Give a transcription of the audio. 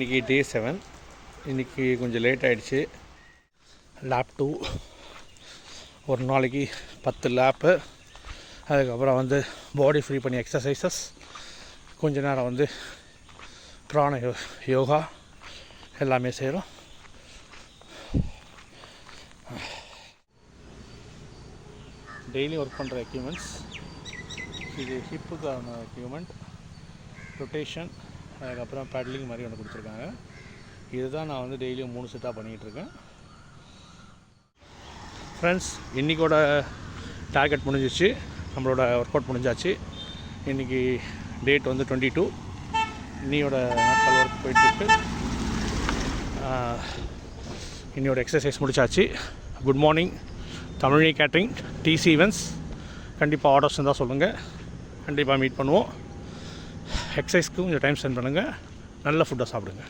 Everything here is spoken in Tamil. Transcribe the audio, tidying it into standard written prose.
இன்றைக்கி டே 7. இன்றைக்கி கொஞ்சம் லேட் ஆகிடுச்சு. லேப் 2 ஒரு நாளைக்கு 10 லேப்பு. அதுக்கப்புறம் பாடி ஃப்ரீ பண்ணி எக்ஸசைசஸ், கொஞ்ச நேரம் பிராண யோகா எல்லாமே செய்கிறோம். டெய்லி ஒர்க் பண்ணுற எக்யூப்மெண்ட்ஸ் இது. ஹிப்புக்கான எக்யூப்மெண்ட், ரொட்டேஷன், அதுக்கப்புறம் பேட்லிங் மாதிரி ஒன்று கொடுத்துருக்காங்க. இதுதான் நான் டெய்லியும் 3 செட்டாக பண்ணிகிட்ருக்கேன். ஃப்ரெண்ட்ஸ், இன்றைக்கோட டார்கெட் முடிஞ்சிச்சு. நம்மளோட ஒர்க் அவுட் முடிஞ்சாச்சு. இன்றைக்கி டேட் 22. இன்னியோட நாட்கள் ஒர்க் போயிட்டுருக்கு. இன்னியோட எக்ஸசைஸ் முடிச்சாச்சு. Good morning Tamil catering, DC events. கண்டிப்பாக ஆர்டர்ஸ் இருந்தால் சொல்லுங்கள், கண்டிப்பாக மீட் பண்ணுவோம். எக்ஸசைஸ்க்கு கொஞ்சம் டைம் ஸ்பெண்ட் பண்ணுங்கள், நல்ல ஃபுட்டாக சாப்பிடுங்க.